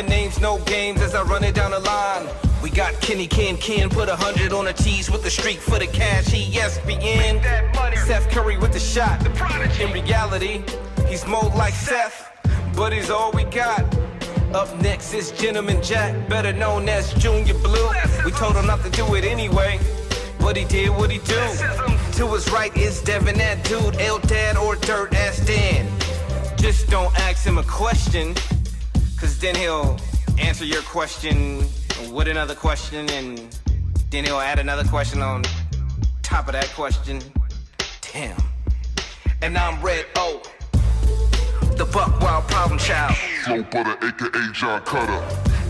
Seven names, no games as I run it down the line. We got Kenny Ken, put 100 on the T's with the streak for the cash. He ESPN. Seth Curry with the shot. The prodigy. In reality, he's more like Seth, but he's all we got. Up next is Gentleman Jack, better known as Junior Blue. We told him not to do it anyway, but he did what he do. To his right is Devin, that dude, L-Dad or Dirt Ass Dan. Just don't ask him a question, cause then he'll answer your question with another question, and then he'll add another question on top of that question. Damn. And I'm Red O, the Buck Wild Problem Child. Flow Butter, aka John Cutter.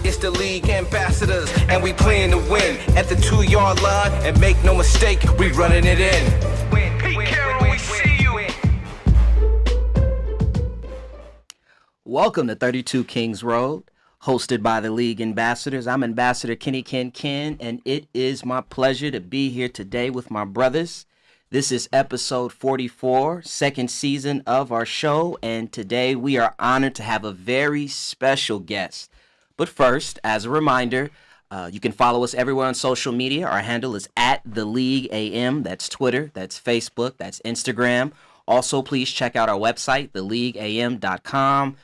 It's the league ambassadors, and we playing to win. At the 2-yard line, and make no mistake, we running it in. Pete Carroll, we see you. Welcome to 32 Kings Road, hosted by the league ambassadors. I'm Ambassador Kenny Ken, and it is my pleasure to be here today with my brothers. This is episode 44, second season of our show, and today we are honored to have a very special guest. But first, as a reminder, you can follow us everywhere on social media. Our handle is @TheLeagueAM. That's Twitter, that's Facebook, that's Instagram. Also, please check out our website, theleagueam.com.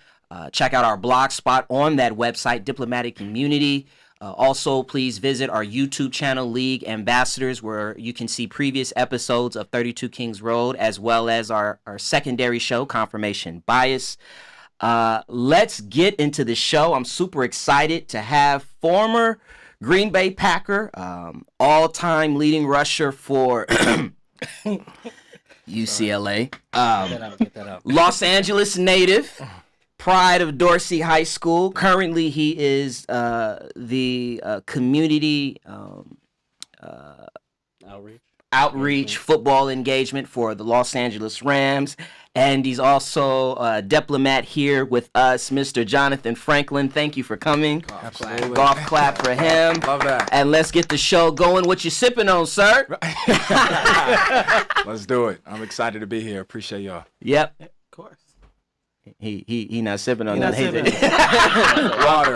Check out our blog spot on that website, Diplomatic Community. Also, please visit our YouTube channel, League Ambassadors, where you can see previous episodes of 32 Kings Road, as well as our secondary show, Confirmation Bias. Let's get into the show. I'm super excited to have former Green Bay Packer, all-time leading rusher for UCLA, Get that out. Los Angeles native, pride of Dorsey High School. Currently, he is the community outreach football engagement for the Los Angeles Rams. And he's also a diplomat here with us, Mr. Johnathan Franklin. Thank you for coming. Absolutely. Golf clap for him. Love that. And let's get the show going. What you sipping on, sir? Let's do it. I'm excited to be here. Appreciate y'all. Yep. Of course. He not sipping on He that. not sipping. Water.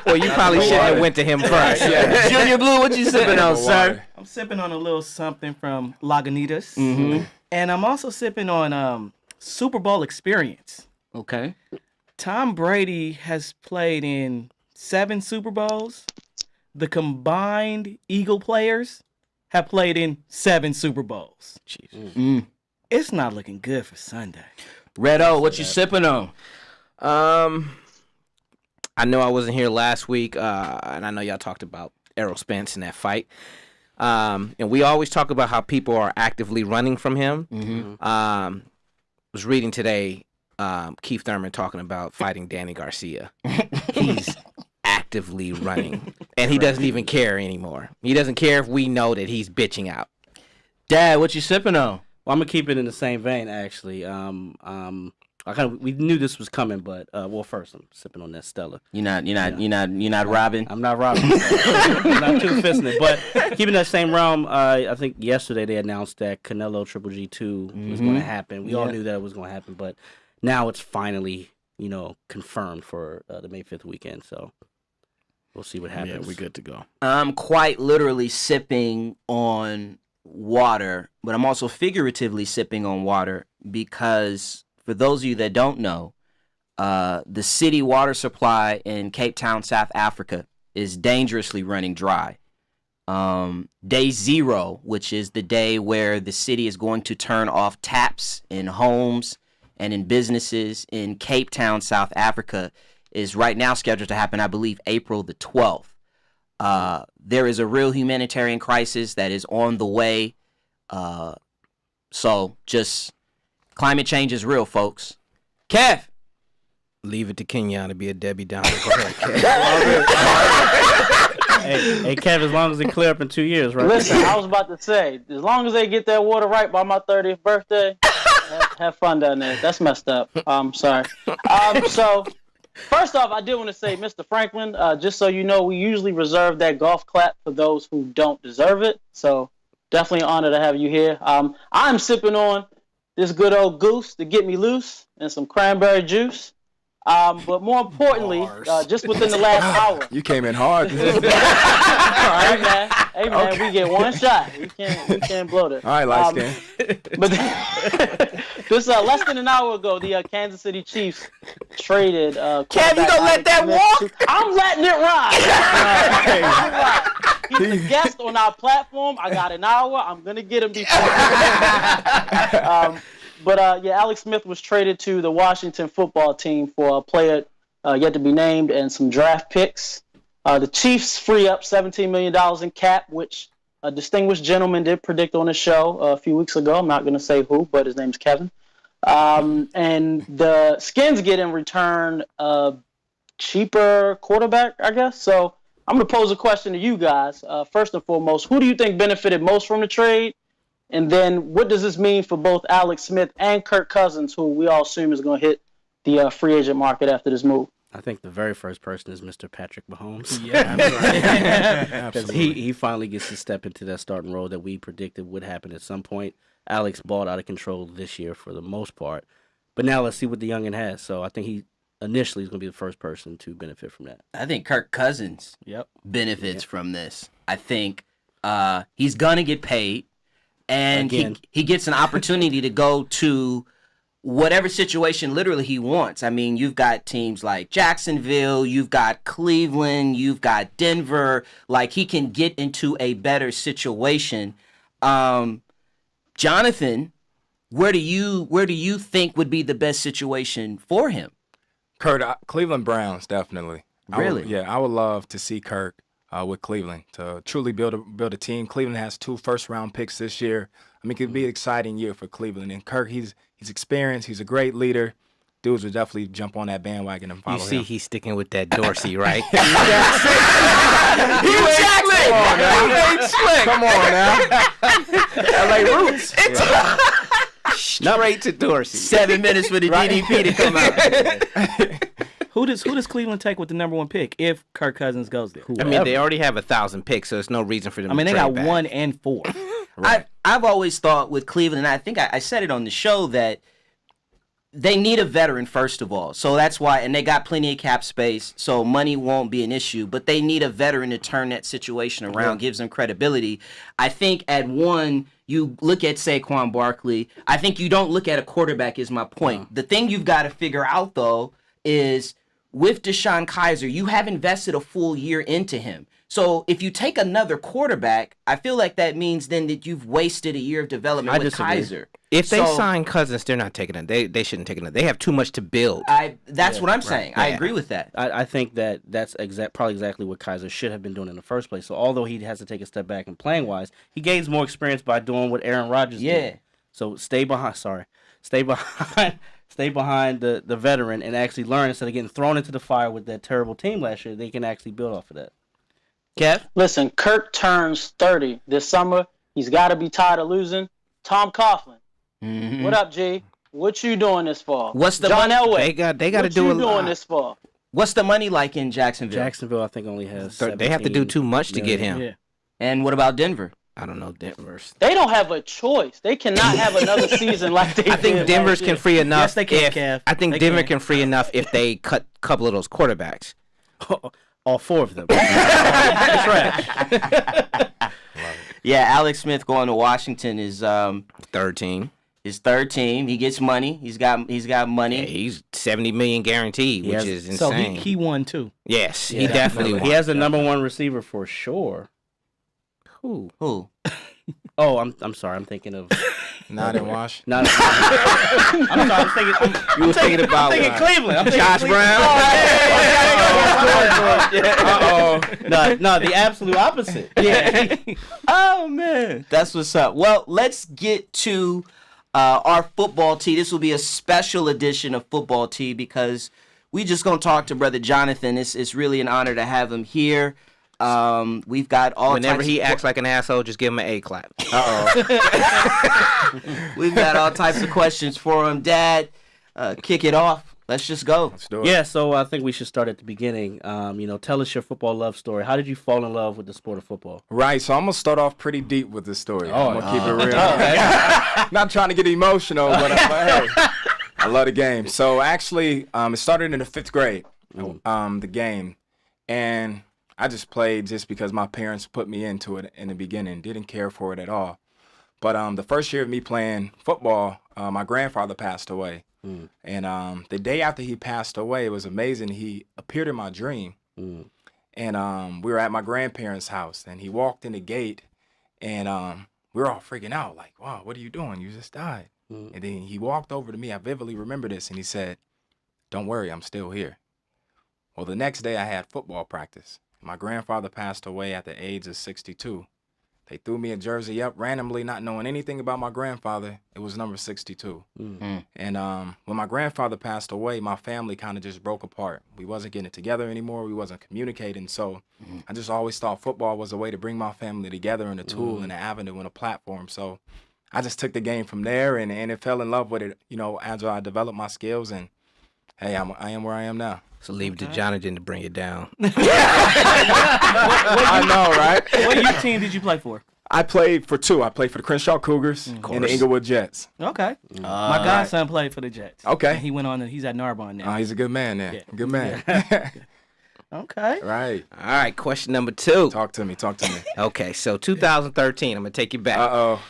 Well, you probably should have went to him first. Yeah. Junior Blue, what you sipping on, sir? I'm sipping on a little something from Lagunitas. Mm-hmm. And I'm also sipping on Super Bowl experience. Okay. Tom Brady has played in 7 Super Bowls. The combined Eagle players have played in 7 Super Bowls. Mm. It's not looking good for Sunday. Red O, what you sipping on? I know I wasn't here last week, and I know y'all talked about Errol Spence in that fight. And we always talk about how people are actively running from him. Mm-hmm. Was reading today Keith Thurman talking about fighting Danny Garcia. He's actively running, and he doesn't even care anymore. He doesn't care if we know that he's bitching out. Dad, what you sipping on? Well, I'm gonna keep it in the same vein, actually. We knew this was coming, but first I'm sipping on that Stella. You're not robbing. I'm not robbing. I'm not too fisting it, but keeping that same realm. I think yesterday they announced that Canelo Triple G2 was going to happen. We all knew that it was going to happen, but now it's finally confirmed for the May 5th weekend. So we'll see what happens. Yeah, we're good to go. I'm quite literally sipping on water, but I'm also figuratively sipping on water because, for those of you that don't know, the city water supply in Cape Town, South Africa, is dangerously running dry. Day 0, which is the day where the city is going to turn off taps in homes and in businesses in Cape Town, South Africa, is right now scheduled to happen, I believe, April the 12th. There is a real humanitarian crisis that is on the way. So just climate change is real, folks. Kev. Leave it to Kenyon to be a Debbie Downer. Go ahead, Kev. Hey, Kev, as long as it clear up in 2 years, right? Listen, I was about to say, as long as they get that water right by my 30th birthday, have fun down there. That's messed up. Sorry. So, first off, I did want to say, Mr. Franklin, just so you know, we usually reserve that golf clap for those who don't deserve it. So, definitely an honor to have you here. I'm sipping on this good old goose to get me loose and some cranberry juice. But more importantly, just within the last hour. You came in hard. Hey man, we get one shot. We can't blow this. All right, light skin. But this less than an hour ago, the Kansas City Chiefs traded. Kev, you gonna let that walk? I'm letting it ride. He's a guest on our platform. I got an hour. I'm gonna get him before. But Alex Smith was traded to the Washington football team for a player yet to be named and some draft picks. The Chiefs free up $17 million in cap, which a distinguished gentleman did predict on the show a few weeks ago. I'm not going to say who, but his name's Kevin. And the Skins get in return a cheaper quarterback, I guess. So I'm going to pose a question to you guys. First and foremost, who do you think benefited most from the trade? And then what does this mean for both Alex Smith and Kirk Cousins, who we all assume is going to hit the free agent market after this move? I think the very first person is Mr. Patrick Mahomes. Yeah, Because he finally gets to step into that starting role that we predicted would happen at some point. Alex balled out of control this year for the most part. But now let's see what the youngin has. So I think he initially is going to be the first person to benefit from that. I think Kirk Cousins benefits from this. I think he's going to get paid, and he gets an opportunity to go to whatever situation literally he wants. I mean, you've got teams like Jacksonville, you've got Cleveland, you've got Denver. Like, he can get into a better situation. Johnathan, where do you think would be the best situation for him? Cleveland Browns, definitely. Really? I would love to see Kirk with Cleveland to truly build a team. Cleveland has 2 first-round picks this year. I mean, it could be an exciting year for Cleveland. And Kirk, he's experienced. He's a great leader. Dudes would definitely jump on that bandwagon and follow him. You see, he's sticking with that Dorsey, right? Come on now. LA roots. Straight to Dorsey. 7 minutes for the DDP to come out. Who does Cleveland take with the number 1 pick if Kirk Cousins goes there? I mean, they already have 1,000 picks, so there's no reason for them to they trade got back. 1 and 4. Right. I've always thought with Cleveland, and I think I said it on the show, that they need a veteran, first of all. So that's why, and they got plenty of cap space, so money won't be an issue. But they need a veteran to turn that situation around, gives them credibility. I think at 1, you look at Saquon Barkley. I think you don't look at a quarterback, is my point. The thing you've got to figure out, though, is with Deshaun Kaiser, you have invested a full year into him. So if you take another quarterback, I feel like that means then that you've wasted a year of development with Kaiser. If they sign Cousins, they're not taking it. They shouldn't take it. They have too much to build. That's what I'm saying. I agree with that. I think that's probably exactly what Kaiser should have been doing in the first place. So although he has to take a step back in playing wise, he gains more experience by doing what Aaron Rodgers did. So stay behind the veteran and actually learn instead of getting thrown into the fire with that terrible team last year. They can actually build off of that. Kev? Listen, Kirk turns 30 this summer. He's got to be tired of losing. Tom Coughlin. Mm-hmm. What up, G? What you doing this for? What's the John money? Elway. They got to do a lot. What you doing this for? What's the money like in Jacksonville? Jacksonville, I think, only has They have to do too much to get him. Yeah. And what about Denver? I don't know, Denver's. They don't have a choice. They cannot have another season like they did. I think Denver's can free enough. Yes, they can, Kev. I think Denver can free enough if they cut a couple of those quarterbacks. All 4 of them. That's right. Yeah, Alex Smith going to Washington is Third team. his third team. He gets money. He's got money. Yeah, he's $70 million guaranteed, which is insane. So he won too. Yes, he definitely won. He has the number 1 receiver for sure. Who? Oh, I'm sorry. I'm thinking of Not in Wash. I'm sorry. I'm thinking about Cleveland. I'm thinking Josh Brown. No, the absolute opposite. Yeah. Oh man, that's what's up. Well, let's get to our football tea. This will be a special edition of football tea because we just gonna talk to Brother Johnathan. It's really an honor to have him here. We've got all. Whenever he acts like an asshole, just give him an A clap. We've got all types of questions for him. Dad, kick it off. Let's just go. Let's do it. Yeah, so I think we should start at the beginning. Tell us your football love story. How did you fall in love with the sport of football? Right, so I'm going to start off pretty deep with this story. I'm going to keep it real. Not trying to get emotional, but hey. I love the game. So actually, it started in the 5th grade, the game. And I just played just because my parents put me into it in the beginning. Didn't care for it at all. But the first year of me playing football, my grandfather passed away. And the day after he passed away, it was amazing. He appeared in my dream. And we were at my grandparents' house. And he walked in the gate. And we were all freaking out. Like, wow, what are you doing? You just died. And then he walked over to me. I vividly remember this. And he said, don't worry, I'm still here. Well, the next day I had football practice. My grandfather passed away at the age of 62. They threw me a jersey up randomly, not knowing anything about my grandfather. It was number 62. And when my grandfather passed away, my family kind of just broke apart. We wasn't getting it together anymore. We wasn't communicating. So I just always thought football was a way to bring my family together and a tool and an avenue and a platform. So I just took the game from there and it fell in love with it, you know, as I developed my skills. And, hey, I am where I am now. So leave it to Johnathan to bring it down. I know, right? What youth team did you play for? I played for 2. I played for the Crenshaw Cougars and the Inglewood Jets. Okay. My godson played for the Jets. Okay. And he went on, he's at Narbonne now. He's a good man there. Yeah. Good man. Okay. Right. All right, question number 2. Talk to me. Okay, so 2013, I'm going to take you back. Uh-oh.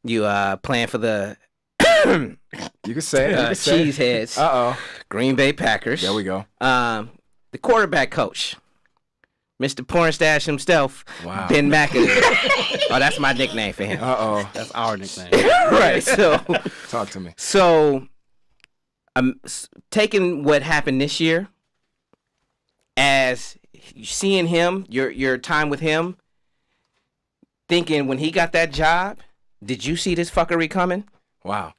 You playing for the You can say it. Cheeseheads, Uh-oh. Green Bay Packers. There we go. The quarterback coach, Mr. Pornstash himself, Wow. Ben McAdoo. Oh, that's my nickname for him. Uh-oh. That's our nickname. Right, so Talk to me. So, taking what happened this year as seeing him, your time with him, thinking when he got that job, did you see this fuckery coming? Wow.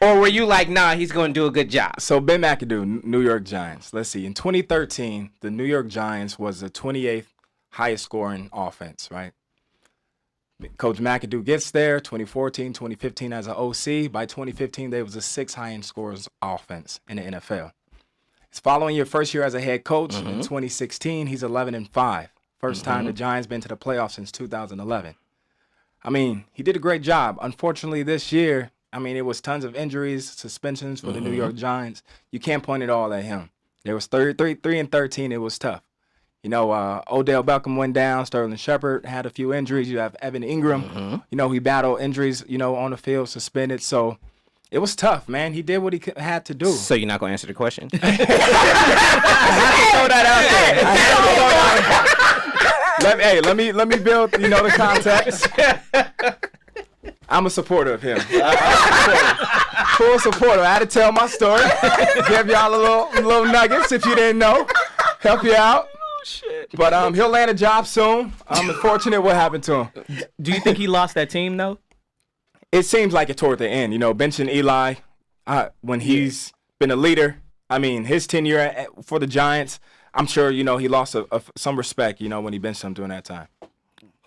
Or were you like, nah, he's going to do a good job? So Ben McAdoo, New York Giants. Let's see. In 2013, the New York Giants was the 28th highest scoring offense, right? Coach McAdoo gets there, 2014, 2015 as an OC. By 2015, they was the 6th highest scores offense in the NFL. It's following your first year as a head coach. In 2016, he's 11-5. First time the Giants been to the playoffs since 2011. I mean, he did a great job. Unfortunately, this year, I mean, it was tons of injuries, suspensions for the New York Giants. You can't point it all at him. There was 3-13. It was tough. You know, Odell Beckham went down. Sterling Shepard had a few injuries. You have Evan Ingram. You know, he battled injuries, you know, on the field, suspended. So it was tough, man. He did what he had to do. So you're not going to answer the question? I had to throw that out there. Let me build, you know, the context. I'm a supporter of him. Full supporter. I had to tell my story. Give y'all a little nuggets if you didn't know. Help you out. Oh shit. But he'll land a job soon. I'm unfortunate what happened to him. Do you think he lost that team though? It seems like it toward the end. You know, benching Eli when he's been a leader. I mean, his tenure for the Giants, I'm sure, you know, he lost some respect, you know, when he benched him during that time.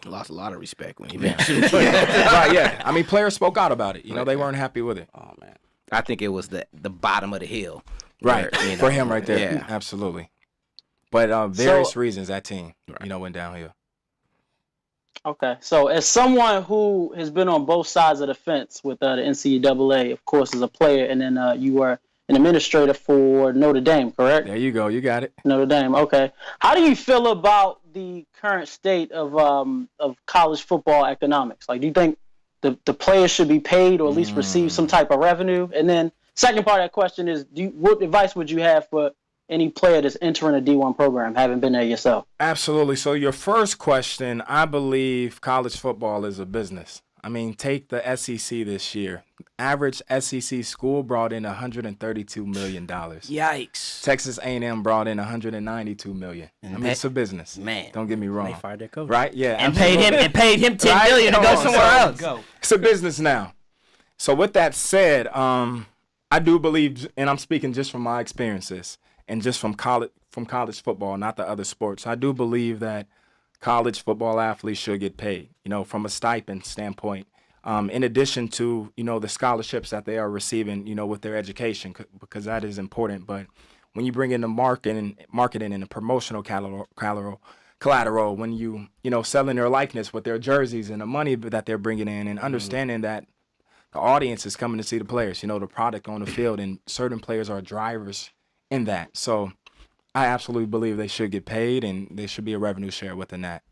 Lost a lot of respect when he benched him. Right, yeah. I mean, players spoke out about it. You know, they weren't happy with it. Oh, man. I think it was the bottom of the hill. Right, where, you know, for him right there. Yeah. Absolutely. But various reasons that team, you know, went downhill. Okay, so as someone who has been on both sides of the fence with the NCAA, of course, as a player, and then you were an administrator for Notre Dame, correct? There you go. You got it. Notre Dame. Okay. How do you feel about the current state of college football economics? Like, do you think the players should be paid or at least receive some type of revenue? And then second part of that question is, what advice would you have for any player that's entering a D1 program, having been there yourself? Absolutely. So your first question, I believe college football is a business. I mean, take the SEC this year. Average SEC school brought in $132 million. Yikes. Texas A&M brought in $192 million. I mean, it's a business. Man. Don't get me wrong. They fired their coach. Right? Yeah. And paid him $10 million to go somewhere else. It's a business now. So with that said, I do believe, and I'm speaking just from my experiences and just from college football, not the other sports. I do believe that college football athletes should get paid, you know, from a stipend standpoint, in addition to, you know, the scholarships that they are receiving, you know, with their education, because that is important. But when you bring in the marketing and the promotional collateral, when you know, selling their likeness with their jerseys and the money that they're bringing in, and understanding that the audience is coming to see the players, the product on the field, and certain players are drivers in that. So I absolutely believe they should get paid, and there should be a revenue share within that.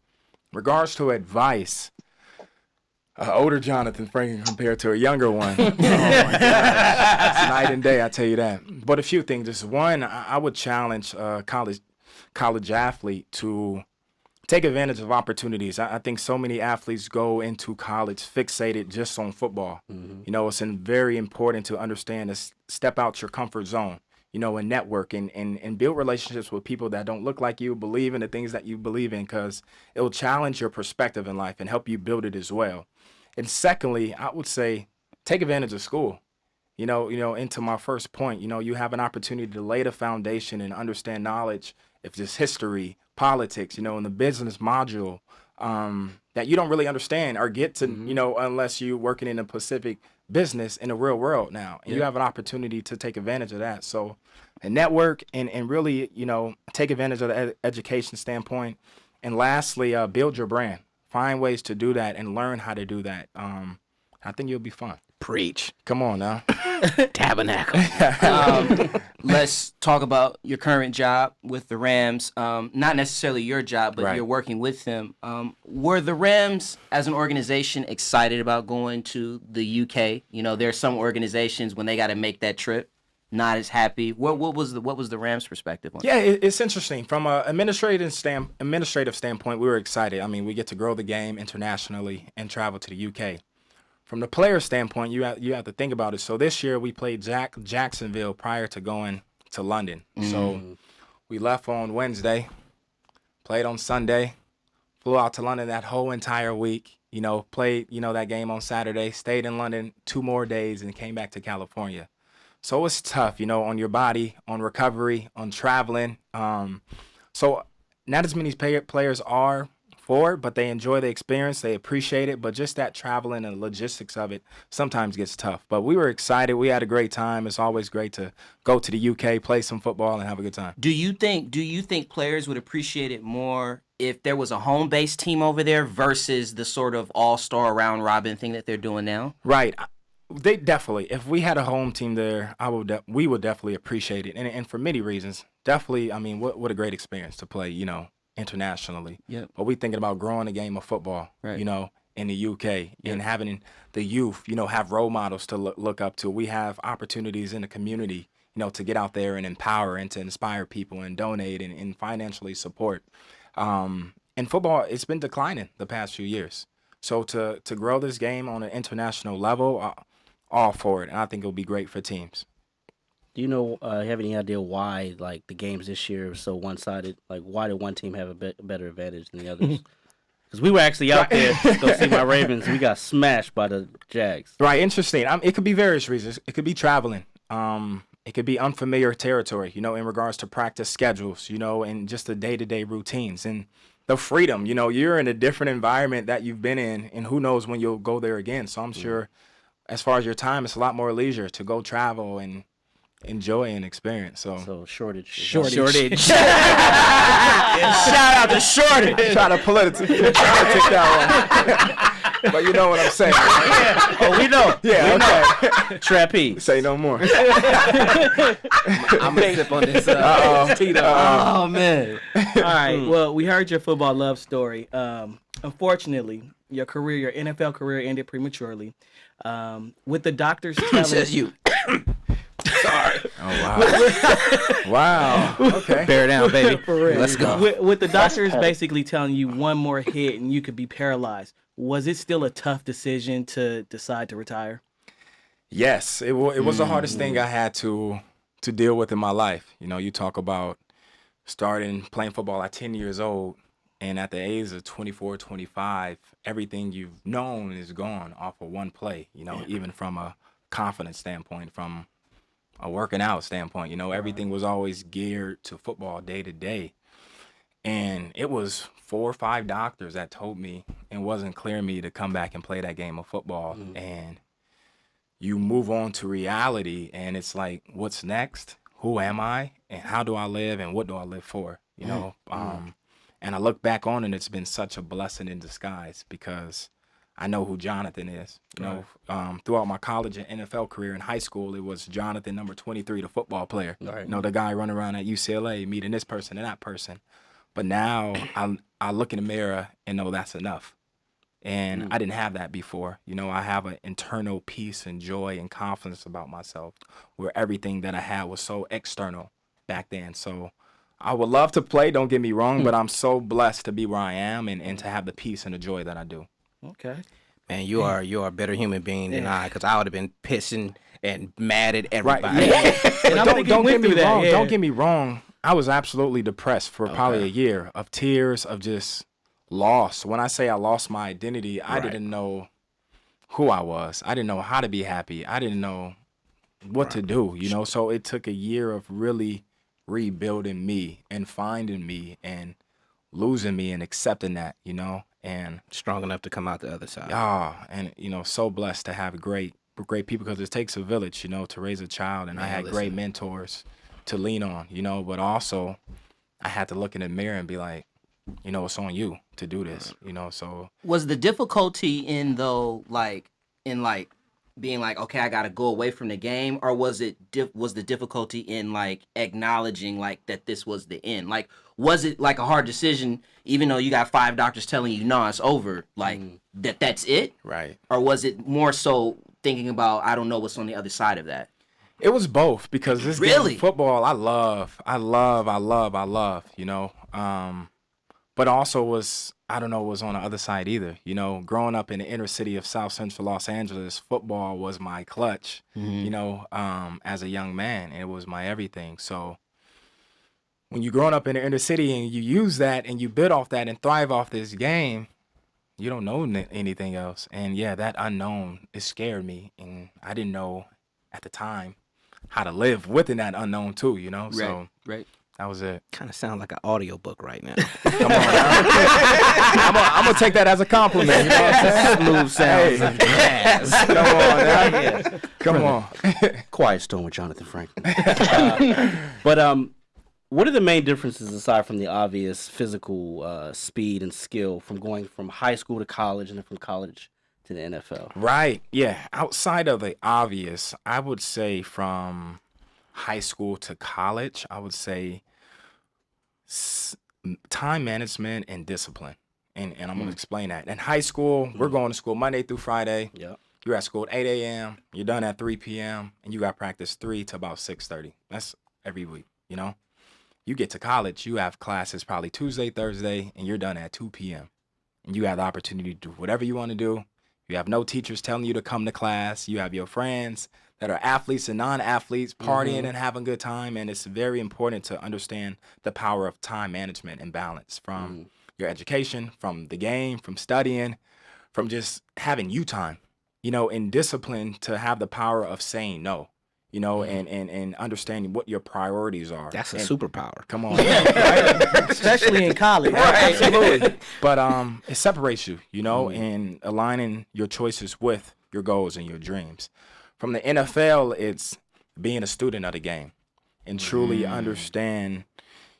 Regards to advice, older Johnathan Franklin compared to a younger one. Oh my gosh. It's night and day, I tell you that. But a few things. Just one, I would challenge college athlete to take advantage of opportunities. I think so many athletes go into college fixated just on football. It's very important to understand to step out your comfort zone, and network and build relationships with people that don't look like you, believe in the things that you believe in, because it will challenge your perspective in life and help you build it as well. And secondly, I would say take advantage of school. Into my first point, you have an opportunity to lay the foundation and understand knowledge if it's history, politics, in the business module that you don't really understand or get to, unless you're working in a specific business in the real world now. And you have an opportunity to take advantage of that. So a network and really, take advantage of the education standpoint. And lastly, build your brand. Find ways to do that and learn how to do that. I think you'll be fun. Preach. Come on now. Tabernacle. Let's talk about your current job with the Rams. Not necessarily your job, but you're working with them. Were the Rams, as an organization, excited about going to the UK? There's some organizations when they got to make that trip, not as happy. What was the Rams' perspective on it? Yeah, it's interesting. From an administrative standpoint, we were excited. I mean, we get to grow the game internationally and travel to the UK. From the player standpoint, you have to think about it. So this year we played Jacksonville prior to going to London. So we left on Wednesday, played on Sunday, flew out to London that whole entire week. Played that game on Saturday, stayed in London 2 more days, and came back to California. So it's tough, on your body, on recovery, on traveling. So not as many players are for it, but they enjoy the experience. They appreciate it. But just that traveling and logistics of it sometimes gets tough. But we were excited. We had a great time. It's always great to go to the UK, play some football, and have a good time. Do you think players would appreciate it more if there was a home-based team over there versus the sort of all-star round-robin thing that they're doing now? Right. They definitely. If we had a home team there, we would definitely appreciate it, and for many reasons. Definitely. I mean, what a great experience to play, internationally. Yep. But we thinking about growing the game of football, right. In the UK and having the youth, have role models to look up to. We have opportunities in the community, to get out there and empower and to inspire people and donate and financially support. And football, it's been declining the past few years. So to grow this game on an international level, all for it. And I think it'll be great for teams. Do you have any idea why, the games this year are so one-sided? Why did one team have a better advantage than the others? Because we were actually out there to go see my Ravens. We got smashed by the Jags. Right, interesting. It could be various reasons. It could be traveling. It could be unfamiliar territory, in regards to practice schedules, and just the day-to-day routines. And the freedom, you're in a different environment that you've been in, and who knows when you'll go there again. So I'm sure as far as your time, it's a lot more leisure to go travel and enjoy and experience. So shortage. Shout out to Shortage. Try to politic that one. But you know what I'm saying. Yeah. Oh, we know. Yeah, okay. Trapeze. Say no more. I'm gonna sip on this. Oh man. All right. Well, we heard your football love story. Unfortunately, your NFL career ended prematurely. With the doctors telling Says you. Sorry. Oh, wow. Wow. Okay. Bear down, baby. For real. Let's go. With the doctors basically telling you one more hit and you could be paralyzed, was it still a tough decision to decide to retire? Yes. It was the hardest thing I had to deal with in my life. You talk about starting playing football at 10 years old, and at the age of 24, 25, everything you've known is gone off of one play, even from a confidence standpoint, from a working out standpoint, everything was always geared to football day to day. And it was 4 or 5 doctors that told me it wasn't clear to me to come back and play that game of football. And you move on to reality, and it's like, what's next? Who am I? And how do I live? And what do I live for? And I look back on it, and it's been such a blessing in disguise, because I know who Johnathan is. You know, throughout my college and NFL career in high school, it was Johnathan, number 23, the football player. Right. You know, the guy running around at UCLA, meeting this person and that person. But now I look in the mirror and know that's enough. And I didn't have that before. You know, I have an internal peace and joy and confidence about myself where everything that I had was so external back then. So I would love to play, don't get me wrong, but I'm so blessed to be where I am and to have the peace and the joy that I do. Okay. Man, you are a better human being than I, because I would have been pissing and mad at everybody. Right. Yeah. And I think you went through that, wrong. yeah. Don't get me wrong. I was absolutely depressed for probably a year of tears, of just loss. When I say I lost my identity, I didn't know who I was. I didn't know how to be happy. I didn't know what to do, you know? So it took a year of really rebuilding me and finding me and losing me and accepting that, you know? And Strong enough to come out the other side. and you know, so blessed to have great people, because it takes a village, you know, to raise a child. And I had great mentors to lean on, you know, but also I had to look in the mirror and be like, you know, it's on you to do this, you know. So Was the difficulty in being like, okay, I gotta go away from the game, or was the difficulty in like acknowledging like that this was the end? Like, was it like a hard decision, even though you got 5 doctors telling you no, it's over, like that's it? right. Or was it more so thinking about, I don't know what's on the other side of that? It was both, because this game Really? of football I love, you know. But also was on the other side either. You know, growing up in the inner city of South Central Los Angeles, football was my clutch, you know, as a young man. It was my everything. So when you're growing up in the inner city and you use that and you build off that and thrive off this game, you don't know anything else. And yeah, that unknown, it scared me. And I didn't know at the time how to live within that unknown too, you know? So Right. that was it. Kind of sound like an audiobook right now. Come on now. I'm going to take that as a compliment. You know what I'm saying? Smooth sounds and jazz. Come on now. Come on. Quiet Storm with Johnathan Franklin. But what are the main differences, aside from the obvious physical speed and skill, from going from high school to college and then from college to the NFL? Right. Yeah. Outside of the obvious, I would say from high school to college, I would say time management and discipline. And I'm going to explain that. In high school, we're going to school Monday through Friday. Yep. You're at school at 8 a.m. You're done at 3 p.m. and you got practice 3 to about 6:30. That's every week, you know? You get to college, you have classes probably Tuesday, Thursday, and you're done at 2 p.m. And you have the opportunity to do whatever you want to do. You have no teachers telling you to come to class. You have your friends that are athletes and non-athletes partying and having a good time. And it's very important to understand the power of time management and balance from your education, from the game, from studying, from just having you time, you know, and discipline to have the power of saying no, you know, and understanding what your priorities are. That's a And- superpower. Come on. Especially in college. Absolutely. But it separates you, you know, and aligning your choices with your goals and your dreams. From the NFL, it's being a student of the game and truly understand,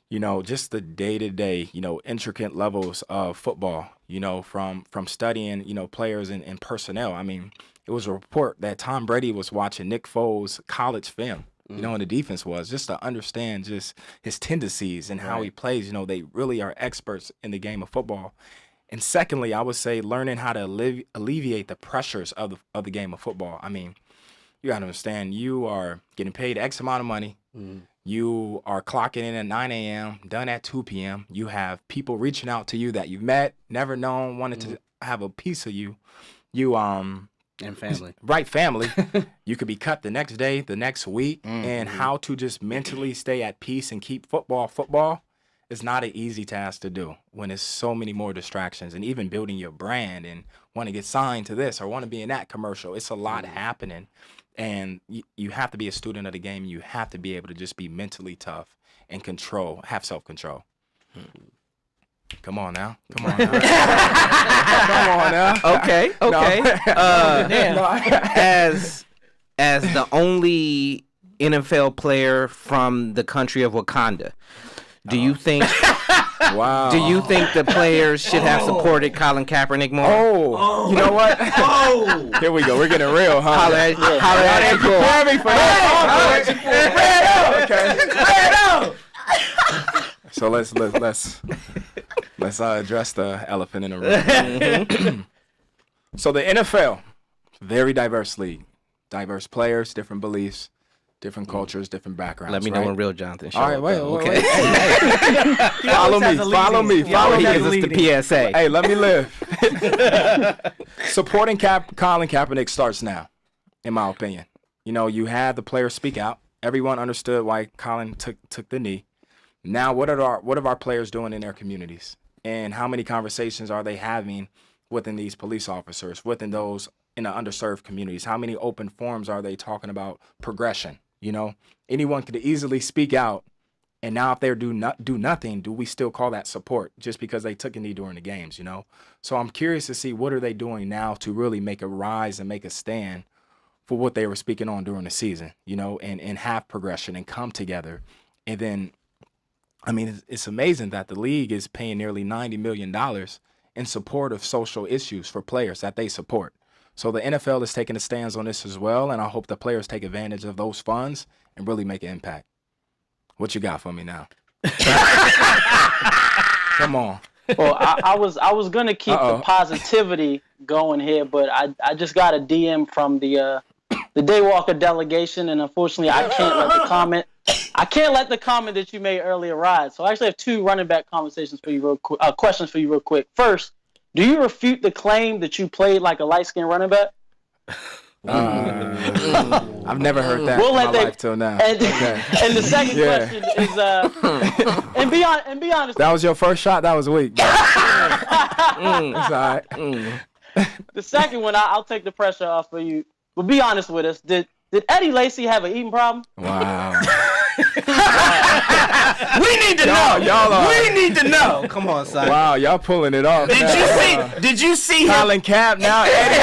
you know, just the day-to-day, you know, intricate levels of football, you know, from studying, you know, players and personnel. I mean, it was a report that Tom Brady was watching Nick Foles' college film, you know, and the defense was, just to understand just his tendencies and how he plays. You know, they really are experts in the game of football. And secondly, I would say learning how to alleviate the pressures of the game of football. I mean, you got to understand, you are getting paid X amount of money. You are clocking in at 9 a.m., done at 2 p.m. You have people reaching out to you that you've met, never known, wanted to have a piece of you. And family. Right, family. You could be cut the next day, the next week, and how to just mentally stay at peace and keep football is not an easy task to do when there's so many more distractions, and even building your brand and want to get signed to this or want to be in that commercial. It's a lot happening, and you have to be a student of the game. You have to be able to just be mentally tough and have self-control. Come on now. Come on now. Come on now. Okay. As the only NFL player from the country of Wakanda, Do you think? Wow. Do you think the players should have supported Colin Kaepernick more? Oh, you know what? Here we go. We're getting real, huh? Holla at Nicole. Prepare me for that. Okay. So let's address the elephant in the room. So the NFL, very diverse league, diverse players, different beliefs, different cultures, different backgrounds. Let me know when real Jonathan shows All right, up, wait, though, wait, okay? wait. Follow me. He gives us the PSA. Hey, let me live. Supporting Colin Kaepernick starts now, in my opinion. You know, you had the players speak out. Everyone understood why Colin took the knee. Now, what are our players doing in their communities? And how many conversations are they having within these police officers, within those in the underserved communities? How many open forums are they talking about progression? You know, anyone could easily speak out. And now if they do nothing, do we still call that support just because they took a knee during the games, you know? So I'm curious to see what are they doing now to really make a rise and make a stand for what they were speaking on during the season, you know, and have progression and come together. And then, I mean, it's amazing that the league is paying nearly $90 million in support of social issues for players that they support. So the NFL is taking a stance on this as well, and I hope the players take advantage of those funds and really make an impact. What you got for me now? Come on. Well, I was gonna keep the positivity going here, but I just got a DM from the Daywalker delegation, and unfortunately, I can't let the comment that you made earlier ride. So I actually have two running back questions for you real quick. First, do you refute the claim that you played like a light-skinned running back? I've never heard that in my life till now. And the second question is, and be honest. That was your first shot. That was weak. It's all right. The second one, I'll take the pressure off for you. But be honest with us. Did Eddie Lacy have an eating problem? Wow. We need to know. We need to know. Come on, son. Wow, y'all pulling it off. Did you see him? Colin Cap now, Eddie.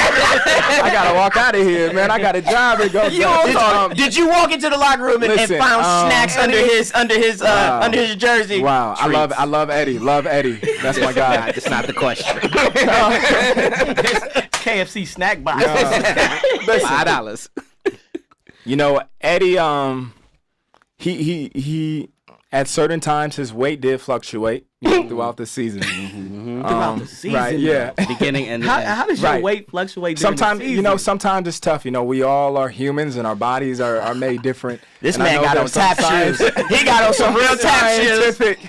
I gotta walk out of here, man. I got a job to go. Did you walk into the locker room and found snacks under his jersey? Wow, I love Eddie. Love Eddie. That's my guy. That's not the question. KFC snack box. $5. You know, Eddie. He at certain times his weight did fluctuate throughout the season. Throughout the season, right? Yeah. Beginning and how does your weight fluctuate? Sometimes, during the season? sometimes it's tough. You know, we all are humans and our bodies are made different. This and man got on tap shoes. He got on some real tap shoes. Scientific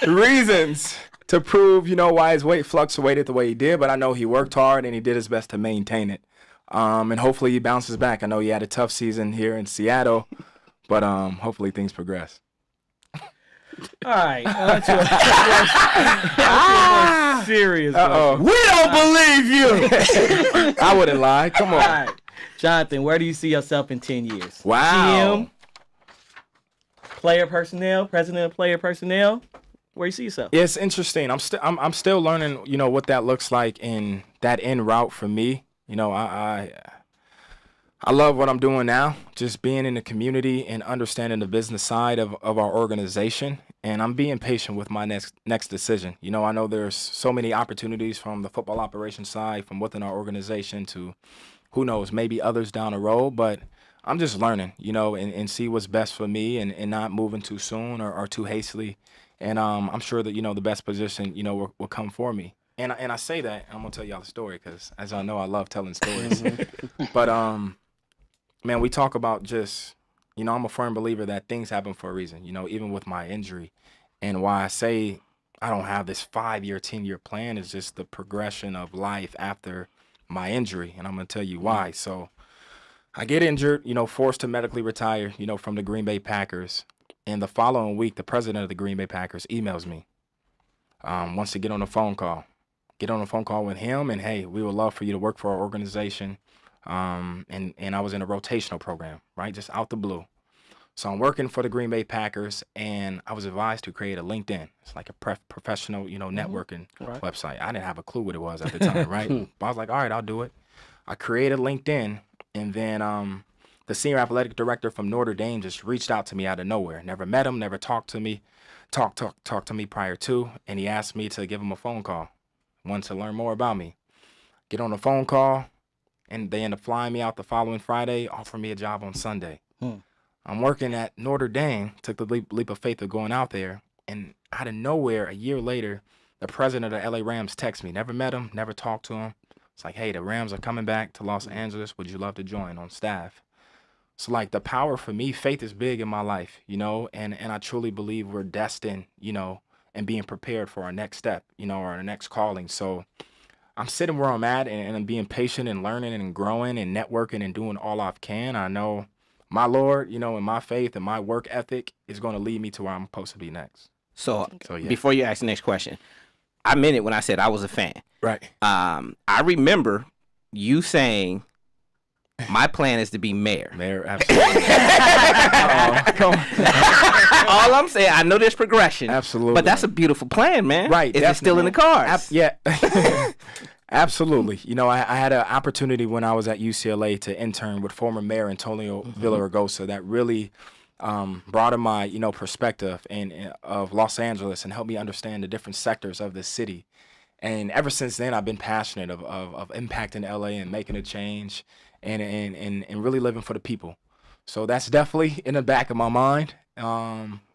reasons to prove, why his weight fluctuated the way he did. But I know he worked hard and he did his best to maintain it. And hopefully he bounces back. I know he had a tough season here in Seattle, but hopefully things progress. All right. Serious. We don't believe you. I wouldn't lie. Come on. All right. Jonathan, where do you see yourself in 10 years? Wow. GM, player personnel, president of player personnel. Where do you see yourself? Yeah, it's interesting. I'm still learning, what that looks like in that end route for me. I love what I'm doing now, just being in the community and understanding the business side of our organization. And I'm being patient with my next decision. I know there's so many opportunities from the football operations side, from within our organization to, who knows, maybe others down the road. But I'm just learning, and see what's best for me and not moving too soon or too hastily. And I'm sure that, the best position, will come for me. And I say that, and I'm going to tell y'all a story because, as y'all know, I love telling stories. But, man, we talk about just, I'm a firm believer that things happen for a reason, even with my injury. And why I say I don't have this 5-year, 10-year plan is just the progression of life after my injury. And I'm going to tell you why. So I get injured, forced to medically retire, from the Green Bay Packers. And the following week, the president of the Green Bay Packers emails me, wants to get on a phone call. Get on a phone call with him, and, hey, we would love for you to work for our organization. And I was in a rotational program, right, just out the blue. So I'm working for the Green Bay Packers, and I was advised to create a LinkedIn. It's like a professional, networking website. I didn't have a clue what it was at the time, right? But I was like, all right, I'll do it. I created LinkedIn, and then the senior athletic director from Notre Dame just reached out to me out of nowhere. Never met him, never talked to me prior to, and he asked me to give him a phone call. Wanted to learn more about me. Get on a phone call, and they end up flying me out the following Friday, offer me a job on Sunday. I'm working at Notre Dame, took the leap of faith of going out there, and out of nowhere, a year later, the president of the LA Rams texts me. Never met him, never talked to him. It's like, hey, the Rams are coming back to Los Angeles. Would you love to join on staff? So, like, the power for me, faith is big in my life, you know, and I truly believe we're destined, you know, and being prepared for our next step, you know, or our next calling. So I'm sitting where I'm at, and I'm being patient and learning and growing and networking and doing all I can. I know my Lord, you know, and my faith and my work ethic is going to lead me to where I'm supposed to be next. So yeah. Before you ask the next question, I meant it when I said I was a fan. Right. I remember you saying, my plan is to be mayor. Mayor, absolutely. Come on. All I'm saying, I know there's progression. Absolutely. But that's a beautiful plan, man. Right. Is it still in the cards? Yeah. Absolutely. You know, I had an opportunity when I was at UCLA to intern with former Mayor Antonio Villaraigosa that really broadened my, you know, perspective of Los Angeles and helped me understand the different sectors of the city. And ever since then, I've been passionate of impacting LA and making a change and really living for the people. So that's definitely in the back of my mind.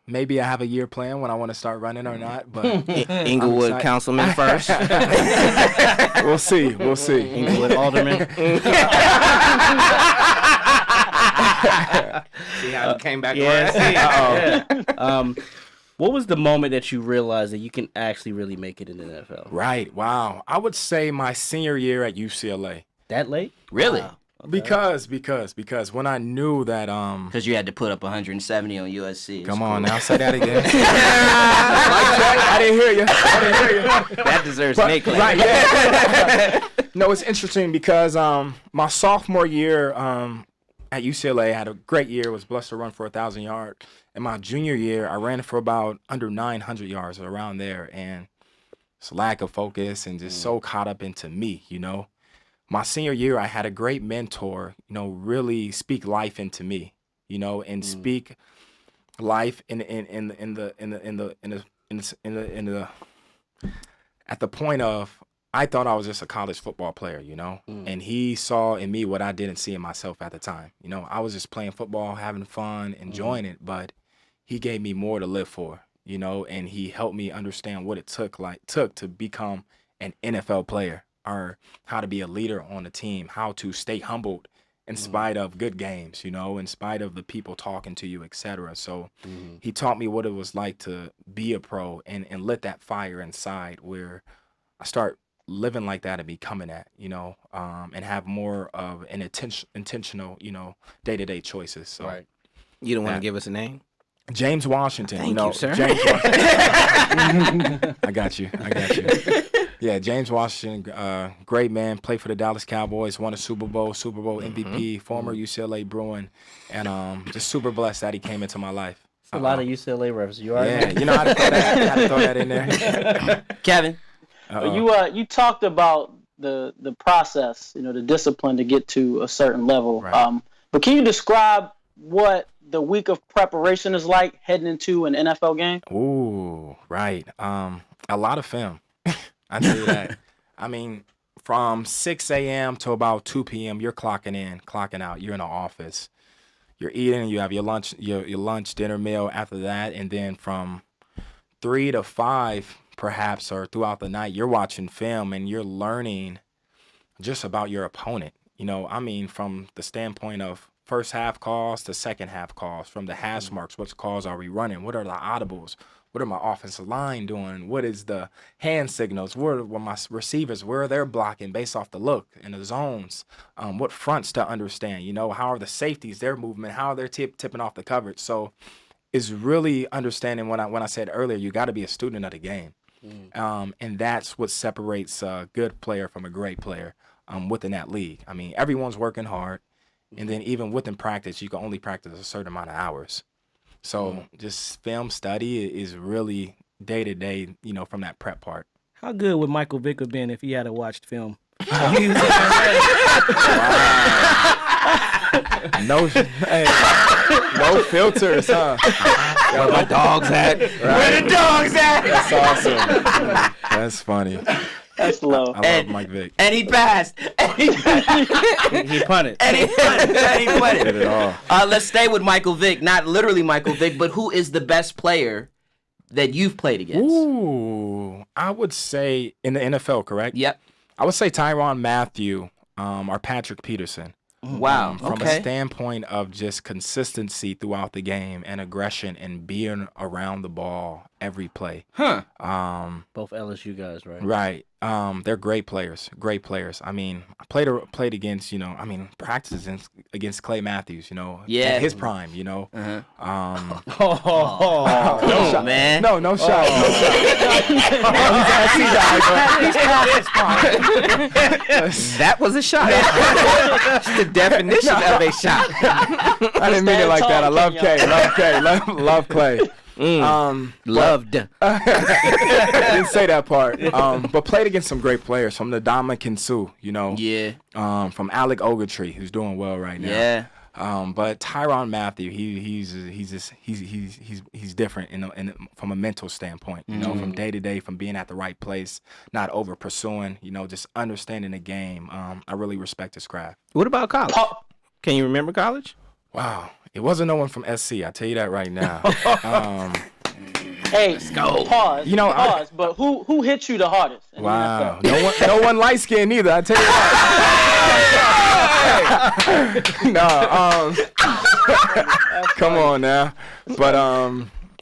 Maybe I have a year plan when I want to start running or not, but Inglewood councilman first. We'll see. Inglewood alderman. See how it came back Yeah. What was the moment that you realized that you can actually really make it in the NFL? Right. Wow. I would say my senior year at UCLA. That late? Really? Wow. Okay. Because when I knew that Because you had to put up 170 on USC. Come on now, say that again. I didn't hear you. That deserves an A-class. Right. Yeah. No, it's interesting because my sophomore year at UCLA, I had a great year. Was blessed to run for 1,000 yards. In my junior year, I ran for about under 900 yards, around there, and it's lack of focus and just so caught up into me, you know. My senior year, I had a great mentor, you know, really speak life into me, you know, and speak life at the point of I thought I was just a college football player, you know, and he saw in me what I didn't see in myself at the time. You know, I was just playing football, having fun, enjoying it, but he gave me more to live for, you know, and he helped me understand what it took to become an NFL player, or how to be a leader on a team, how to stay humbled in spite of good games, you know, in spite of the people talking to you, etc. So he taught me what it was like to be a pro and lit that fire inside where I start living like that and becoming that, you know, and have more of an intentional, you know, day-to-day choices. So Right. You don't want to give us a name? James Washington. Thank you know, you, sir. James Washington. I got you. Yeah, James Washington, great man, played for the Dallas Cowboys, won a Super Bowl MVP, former UCLA Bruin, and just super blessed that he came into my life. A lot of UCLA references. You are. Yeah, you know, I had to throw that in there. Kevin. You talked about the process, you know, the discipline to get to a certain level. Right. But can you describe what the week of preparation is like heading into an NFL game? Ooh, right. A lot of film. I tell you that. I mean, from 6 a.m. to about 2 p.m., you're clocking in, clocking out. You're in the office. You're eating. You have your lunch, your lunch, dinner meal after that, and then from 3 to 5, perhaps, or throughout the night, you're watching film and you're learning just about your opponent. You know, I mean, from the standpoint of first half calls to second half calls, from the hash marks, what calls are we running? What are the audibles? What are my offensive line doing? What is the hand signals? Where are my receivers? Where are they blocking based off the look and the zones? What fronts to understand? You know, how are the safeties, their movement? How are they tipping off the coverage? So it's really understanding when I said earlier, you got to be a student of the game. And that's what separates a good player from a great player within that league. I mean, everyone's working hard. And then even within practice, you can only practice a certain amount of hours. So just film study is really day-to-day, you know, from that prep part. How good would Michael Vick have been if he had watched film? Wow. No, hey, no filters, huh? Where my dog's at? Where the dogs at? That's awesome. That's funny. That's low. I love Mike Vick. And he passed. And he punted. And he punted. And he punted. Did it all. Let's stay with Michael Vick. Not literally Michael Vick, but who is the best player that you've played against? Ooh, I would say in the NFL, correct? Yep. I would say Tyrann Mathieu or Patrick Peterson. Wow. From Okay. a standpoint of just consistency throughout the game and aggression and being around the ball every play. Huh. Both LSU guys, right? Right. They're great players. Great players. I mean, I played against, practices against Clay Matthews, Yeah. at his prime, Uh-huh. No shot. Man. No shot. No shot. That was a shot. That's the definition of a shot. I didn't mean it like that. I love K. Love Clay. Loved. I didn't say that part. But played against some great players from the Ndamukong Suh, Yeah. from Alec Ogletree, who's doing well right now. Yeah. But Tyrann Mathieu, he's different from a mental standpoint. From day to day, from being at the right place, not over pursuing. Just understanding the game. I really respect his craft. What about college? Can you remember college? Wow, it wasn't no one from SC. I tell you that right now. Hey, pause. Pause. But who hit you the hardest? in the Wow, NFL? no one light skinned either. I tell you that. No, come on now. But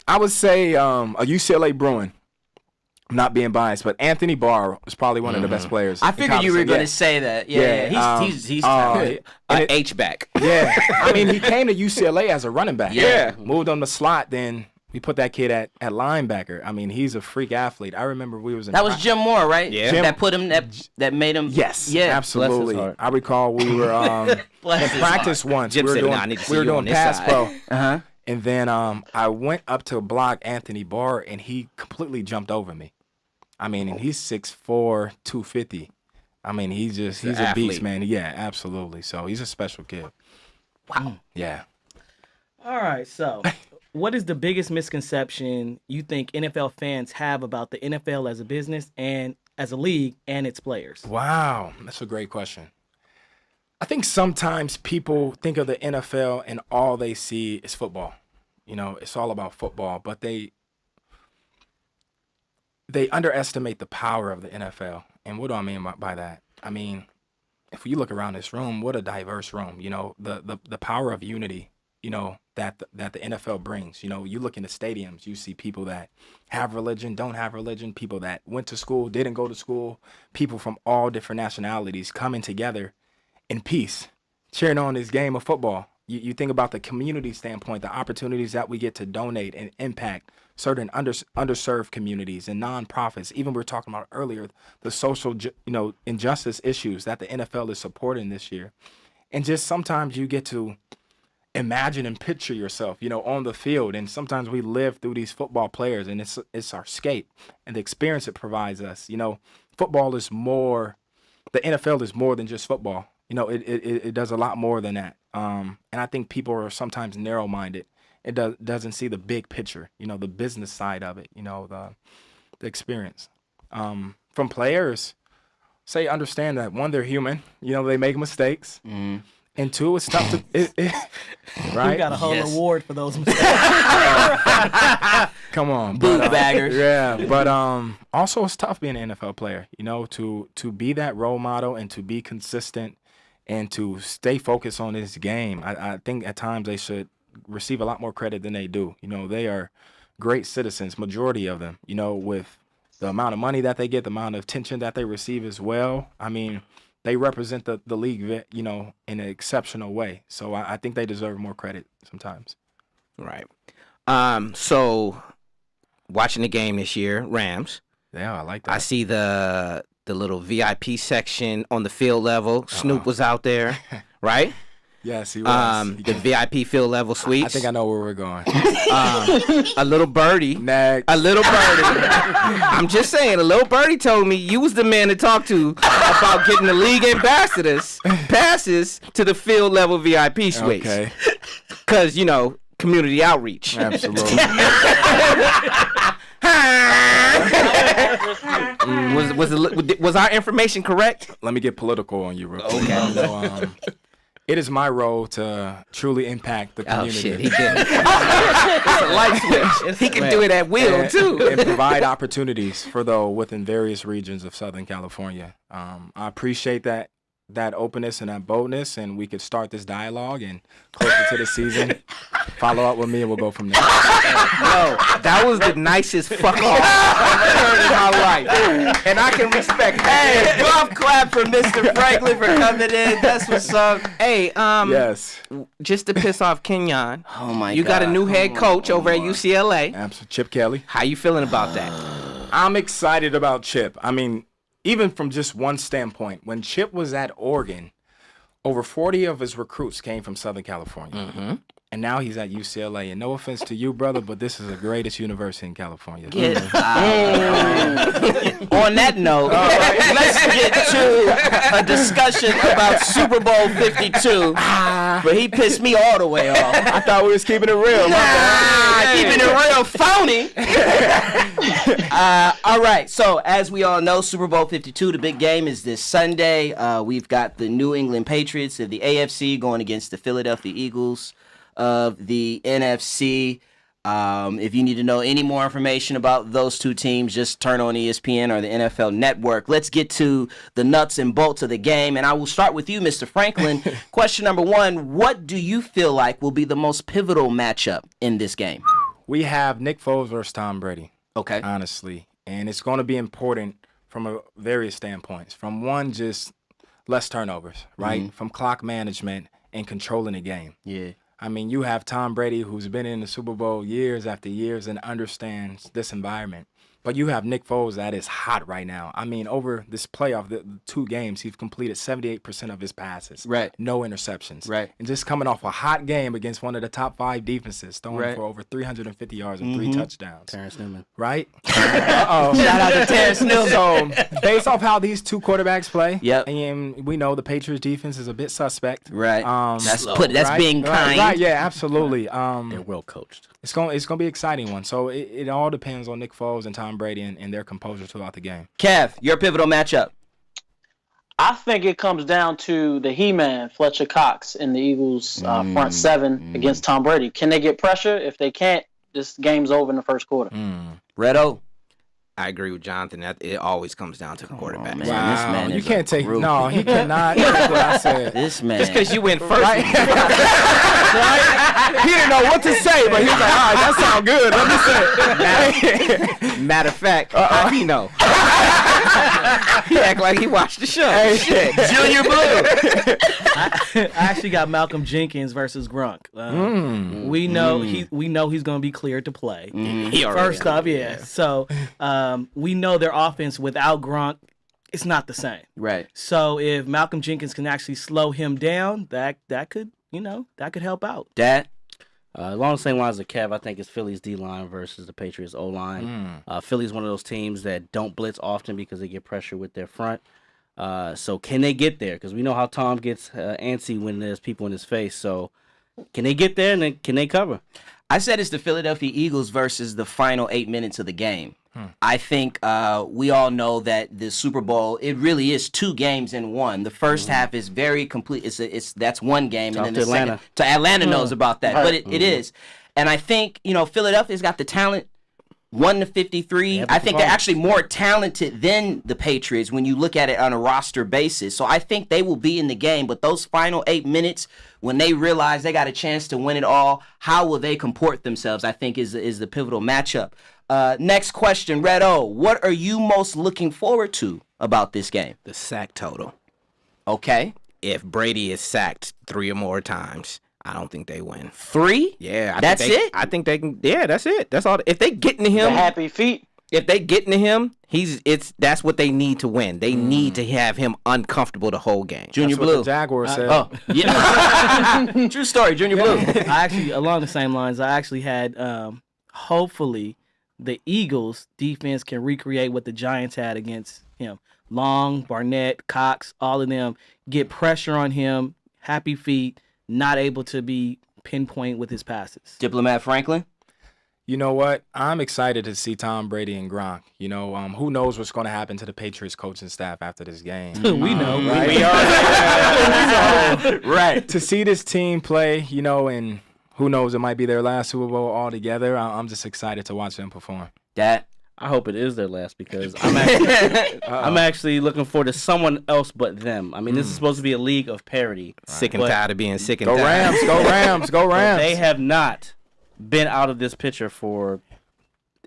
I would say a UCLA Bruin. I'm not being biased, but Anthony Barr was probably one of the best players. I figured you were going to say that. Yeah. He's talented. An H-back. Yeah, I mean, he came to UCLA as a running back. Yeah. Moved on the slot, then we put that kid at linebacker. I mean, he's a freak athlete. I remember we was in That was Jim Moore, right? Yeah. That put him, that made him. Yes, Yeah. absolutely. Bless his heart. I recall we were in Bless his practice once. Jim we were said, doing, "Nah, I need to see we were you on doing this pass side." pro. Uh-huh. And then I went up to block Anthony Barr, and he completely jumped over me. I mean, and he's 6'4", 250. I mean, he's a athlete. beast, man. Yeah, absolutely. So he's a special kid. Wow. Yeah. All right, so what is the biggest misconception you think NFL fans have about the NFL as a business and as a league and its players? Wow, that's a great question. I think sometimes people think of the NFL and all they see is football. It's all about football, but they underestimate the power of the NFL. And what do I mean by that? I mean, if you look around this room, what a diverse room. The power of unity, that the NFL brings. You look in the stadiums, you see people that have religion, don't have religion, people that went to school, didn't go to school, people from all different nationalities coming together in peace, cheering on this game of football. You think about the community standpoint, the opportunities that we get to donate and impact certain underserved communities and nonprofits. Even we were talking about earlier, the social, injustice issues that the NFL is supporting this year. And just sometimes you get to imagine and picture yourself, on the field. And sometimes we live through these football players, and it's our escape and the experience it provides us. Football is more, the NFL is more than just football. It does a lot more than that. And I think people are sometimes narrow-minded. It doesn't see the big picture, the business side of it, the experience. From players, understand that, one, they're human. They make mistakes. Mm. And two, it's tough to, right? We got a whole award for those mistakes. Come on. Bootbaggers. Yeah, but also it's tough being an NFL player, to be that role model and to be consistent and to stay focused on this game. I think at times they should receive a lot more credit than they do. They are great citizens, majority of them, with the amount of money that they get, the amount of attention that they receive as well. I mean, they represent the league, in an exceptional way. So I think they deserve more credit sometimes. Right. So watching the game this year, Rams. Yeah, I like that. I see the little VIP section on the field level. Snoop was out there, right? Yes, he was. The VIP field level suites. I think I know where we're going. A little birdie. Next. A little birdie. I'm just saying, a little birdie told me you was the man to talk to about getting the league ambassadors passes to the field level VIP suites. Okay. Because, community outreach. Absolutely. Was our information correct? Let me get political on you real quick. Okay. So, it is my role to truly impact the community. Oh, shit, he did it. It's a light switch. He can do it at will, too. And provide opportunities for those within various regions of Southern California. I appreciate that openness and that boldness, and we could start this dialogue, and closer to the season, follow up with me, and we'll go from there. No, that was the nicest fuck off I've ever heard in my life, and I can respect that. Hey, golf clap for Mr. Franklin for coming in. That's what's up. Hey, Yes. just to piss off Kenyon, Oh my you God. got a new head coach over at UCLA. Absolutely. Chip Kelly. How you feeling about that? I'm excited about Chip. I mean, even from just one standpoint, when Chip was at Oregon, over 40 of his recruits came from Southern California. Mm-hmm. And now he's at UCLA. And no offense to you, brother, but this is the greatest university in California. On that note, let's get to a discussion about Super Bowl 52. But he pissed me all the way off. I thought we was keeping it real. Keeping it real phony. All right. So as we all know, Super Bowl 52, the big game is this Sunday. We've got the New England Patriots of the AFC going against the Philadelphia Eagles of the NFC. If you need to know any more information about those two teams, just turn on ESPN or the NFL Network. Let's get to the nuts and bolts of the game, and I will start with you, Mr. Franklin. Question number one, what do you feel like will be the most pivotal matchup in this game? We have Nick Foles versus Tom Brady. Okay. Honestly. And it's going to be important from various standpoints. From one, just less turnovers, right? Mm-hmm. From clock management and controlling the game. Yeah. I mean, you have Tom Brady, who's been in the Super Bowl years after years and understands this environment. But you have Nick Foles that is hot right now. I mean, over this playoff, the 2 games, he's completed 78% of his passes. Right. No interceptions. Right. And just coming off a hot game against one of the top 5 defenses, throwing Right. for over 350 yards and 3 touchdowns. Terrence Newman. Right? Uh-oh. Shout out to Terrence Newman. So, based off how these 2 quarterbacks play, Yep. and we know the Patriots defense is a bit suspect. Right. That's Right? being kind. Right, yeah, absolutely. They're well coached. It's gonna be an exciting one. So it all depends on Nick Foles and Tom Brady and their composure throughout the game. Kev, your pivotal matchup. I think it comes down to the He-Man, Fletcher Cox, and the Eagles' front seven against Tom Brady. Can they get pressure? If they can't, this game's over in the first quarter. Redo. I agree with Jonathan. That it always comes down to the quarterback. Man, this man you is can't take rookie. no. He cannot. That's what I said. This man. Just because you went first. Right? He didn't know what to say, but he was like, "All right, that sounds good. Let me say it." Matter of fact, how he know? He act like he watched the show. Shit. Junior Blue. I actually got Malcolm Jenkins versus Grunk. We know he's going to be cleared to play. He already First off, yeah. So we know their offense without Gronk, it's not the same. Right. So if Malcolm Jenkins can actually slow him down, that could help out. Dad. Along the same lines as Kev, I think it's Philly's D-line versus the Patriots O-line. Philly's one of those teams that don't blitz often because they get pressure with their front. So can they get there? Because we know how Tom gets antsy when there's people in his face. So can they get there and then can they cover? I said it's the Philadelphia Eagles versus the final 8 minutes of the game. I think we all know that the Super Bowl, it really is 2 games in one. The first half is very complete. That's one game, and then the second. So Atlanta knows about that, but it is. And I think Philadelphia's got the talent. 1-53. I think they're actually more talented than the Patriots when you look at it on a roster basis. So I think they will be in the game. But those final 8 minutes, when they realize they got a chance to win it all, how will they comport themselves? I think is the pivotal matchup. Next question, Red O. What are you most looking forward to about this game? The sack total. Okay. If Brady is sacked 3 or more times, I don't think they win. 3? Yeah, That's it? I think they can. Yeah, that's it. That's all. If they get into The him, happy feet. if they get into him, that's what they need to win. They need to have him uncomfortable the whole game. Junior That's Blue. what the Jaguars said. Oh, yeah. True story, Junior Blue. I actually, along the same lines, I actually had hopefully the Eagles defense can recreate what the Giants had against him. Long, Barnett, Cox, all of them get pressure on him, happy feet, not able to be pinpoint with his passes. Diplomat Franklin. You know what? I'm excited to see Tom Brady and Gronk. You know, who knows what's going to happen to the Patriots coaching staff after this game. We know. Right? We are. Right. To see this team play, you know, and who knows, it might be their last Super Bowl altogether. I'm just excited to watch them perform. That. I hope it is their last because I'm actually looking forward to someone else but them. I mean, this is supposed to be a league of parity. Sick and tired of being sick and Go tired. Rams, go Rams, go But Rams. they have not been out of this picture for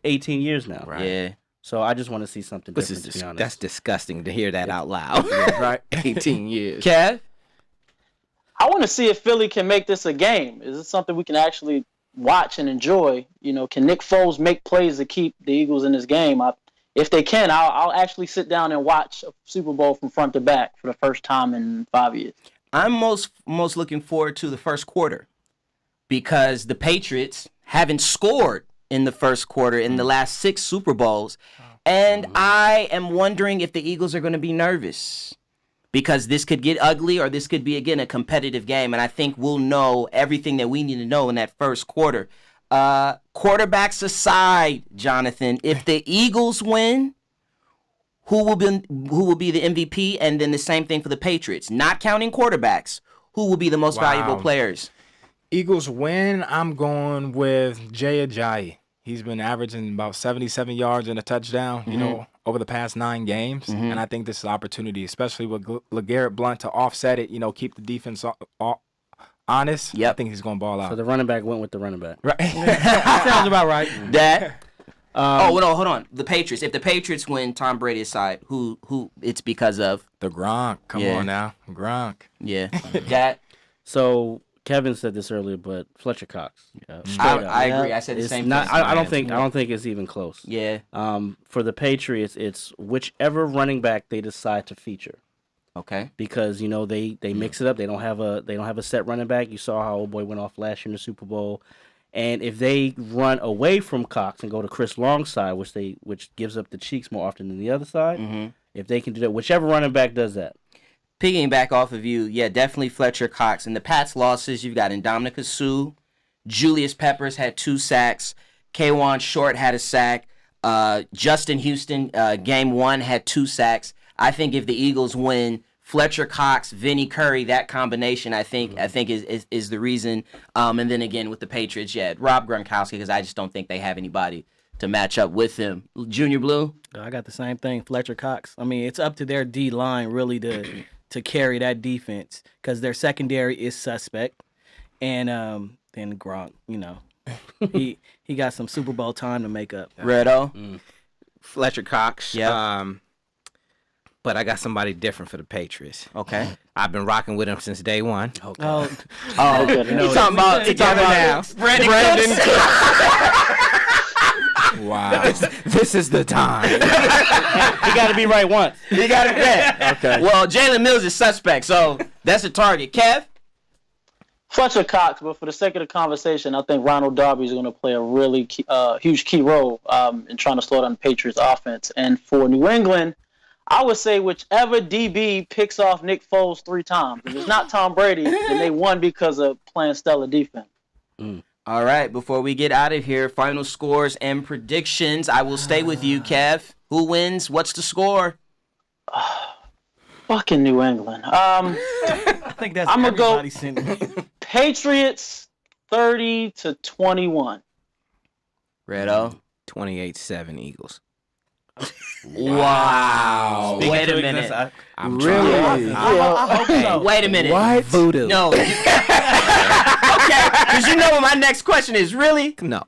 18 years now. Right. Yeah. So I just want to see something This different, is to be honest. that's disgusting to hear that out loud. Right. 18 years. Kev. I want to see if Philly can make this a game. Is it something we can actually watch and enjoy? You know, can Nick Foles make plays to keep the Eagles in this game? If they can, I'll actually sit down and watch a Super Bowl from front to back for the first time in 5 years. I'm most looking forward to the first quarter because the Patriots haven't scored in the first quarter in the last 6 Super Bowls. And I am wondering if the Eagles are going to be nervous because this could get ugly or this could be, again, a competitive game. And I think we'll know everything that we need to know in that first quarter. Quarterbacks aside, Johnathan, if the Eagles win, who will be the MVP? And then the same thing for the Patriots. Not counting quarterbacks, who will be the most valuable players? Eagles win. I'm going with Jay Ajayi. He's been averaging about 77 yards and a touchdown, you know, over the past 9 games. And I think this is an opportunity, especially with LeGarrette Blount, to offset it, you know, keep the defense honest. Yep. I think he's going to ball out. So the running back went with the running back. Right. Sounds about right. That. Oh no, hold on. The Patriots. If the Patriots win, Tom Brady aside, who it's because of? The Gronk. Come Yeah. on now. Gronk. Yeah. That. So Kevin said this earlier, but Fletcher Cox. I agree. I said the It's same not, thing. I don't think it's even close. Yeah. For the Patriots, it's whichever running back they decide to feature. Okay. Because you know they mix it up. They don't have a set running back. You saw how old boy went off last year in the Super Bowl, and if they run away from Cox and go to Chris Long's side, which gives up the cheeks more often than the other side, if they can do that, whichever running back does that. Picking back off of you, yeah, definitely Fletcher Cox. In the Pats' losses, you've got Indomitius Sue, Julius Peppers had 2 sacks, K'Wan Short had a sack, Justin Houston, game 1 had 2 sacks. I think if the Eagles win, Fletcher Cox, Vinny Curry, that combination, I think is the reason. And then again with the Patriots, yeah, Rob Gronkowski, because I just don't think they have anybody to match up with him. Junior Blue. I got the same thing, Fletcher Cox. I mean, it's up to their D line really to carry that defense because their secondary is suspect, and then Gronk, you know, he got some Super Bowl time to make up. Redo. Fletcher Cox. Yeah. But I got somebody different for the Patriots. Okay. I've been rocking with him since day one. Oh, He's talking about now. Brandon Wow. This is the time. He got to be right once. You got it back. Okay. Well, Jalen Mills is suspect, so that's a target. Kev? Fletcher Cox, but for the sake of the conversation, I think Ronald Darby is going to play a really huge key role in trying to slow down the Patriots' offense. And for New England, I would say whichever DB picks off Nick Foles 3 times. If it's not Tom Brady, then they won because of playing stellar defense. All right, before we get out of here, final scores and predictions. I will stay with you, Kev. Who wins? What's the score? Fucking New England. I think that's I'm gonna go- everybody's sentiment. Patriots 30-21. Redo. 28-7 Eagles. Wow. Speaking Wait to a existence, minute. I'm Really? I hope so. Wait a minute. What? Voodoo. No. Okay, because you know what my next question is. Really? No.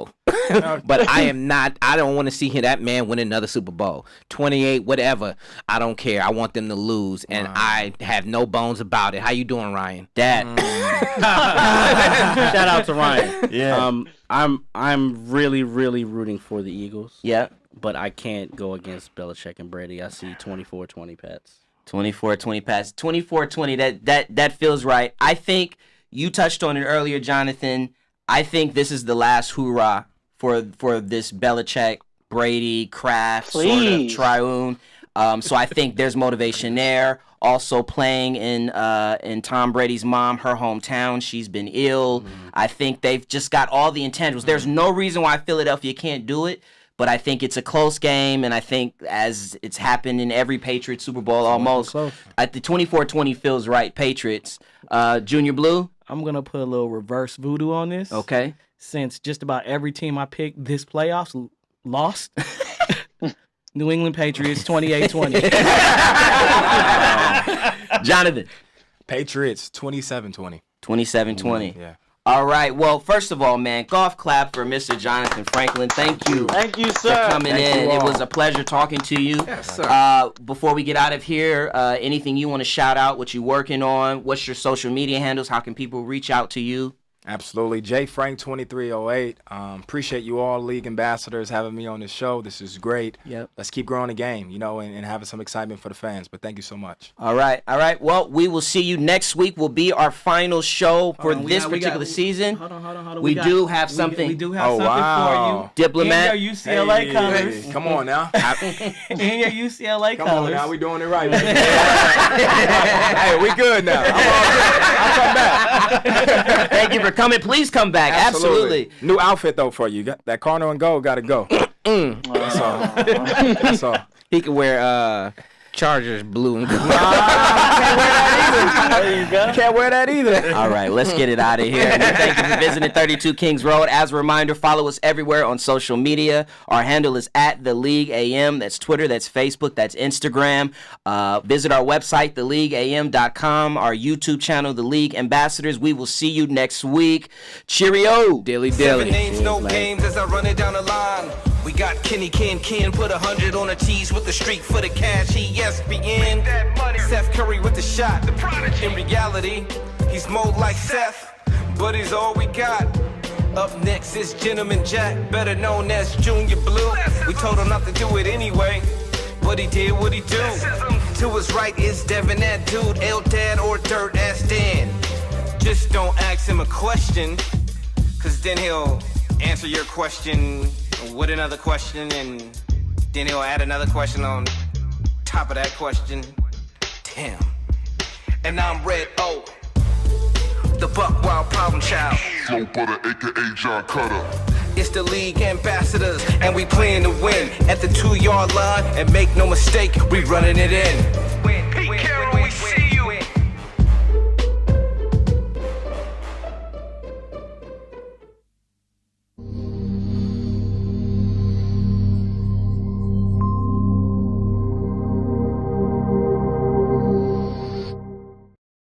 But I am not. I don't want to see that man win another Super Bowl. 28, whatever. I don't care. I want them to lose, and I have no bones about it. How you doing, Ryan? Dad. Shout out to Ryan. Yeah. I'm really rooting for the Eagles. Yeah. but I can't go against Belichick and Brady. I see 24-20 Pats. 24-20 Pats. 24-20. That feels right. I think you touched on it earlier, Jonathan. I think this is the last hoorah for this Belichick, Brady, Kraft sort of triune. So I think there's motivation there. Also playing in Tom Brady's mom, her hometown. She's been ill. I think they've just got all the intangibles. There's no reason why Philadelphia can't do it. But I think it's a close game, and I think as it's happened in every Patriots Super Bowl almost, at the 24-20 feels right, Patriots. Junior Blue? I'm going to put a little reverse voodoo on this. Okay. Since just about every team I picked this playoffs lost. New England Patriots, 28-20. Jonathan? Patriots, 27-20. 27-20. Yeah. All right. Well, first of all, man, golf clap for Mr. Jonathan Franklin. Thank you. Thank you, sir. For coming in. It was a pleasure talking to you. Yes, sir. Before we get out of here, anything you want to shout out, what you working on, what's your social media handles, how can people reach out to you? Absolutely. JFrank2308. Appreciate you all, league ambassadors, having me on this show. This is great. Yep. Let's keep growing the game, and having some excitement for the fans. But thank you so much. All right. Well, we will see you next week. Will be our final show for this particular season. Hold on. We do have something. We do have something for you. Diplomat. In your UCLA colors. Hey, come on now. In your UCLA Come colors. on now. We doing it right. Hey, we good now. I'm all good. I'll come back. Thank you for coming. Please come back. Absolutely. New outfit though for you. That corner and gold got to go. That's all. That's all. He can wear Chargers blue and gold. There you go. Can't wear that either. All right, let's get it out of here. And thank you for visiting 32 Kings Road. As a reminder, follow us everywhere on social media. Our handle is @TheLeagueAM. That's Twitter, that's Facebook, that's Instagram. Visit our website, theleagueam.com, our YouTube channel, The League Ambassadors. We will see you next week. Cheerio. Dilly Seven dilly. names, no games as I run it down the line. We got Kenny Ken put 100 on a tees with the streak for the cash. ESPN. Seth Curry with the shot. In reality, he's more like Seth, but he's all we got. Up next is Gentleman Jack, better known as Junior Blue. We told him not to do it anyway, but he did what he do. To his right is Devin, that dude, Eldad or Dirt Ass Dan. Just don't ask him a question, cause then he'll answer your question with another question, and then he'll add another question on top of that question. Damn. And I'm Red O, the Buck Wild Problem Child. Flow butter, aka John Cutter. It's the league ambassadors, and we playing to win at the 2-yard line. And make no mistake, we running it in.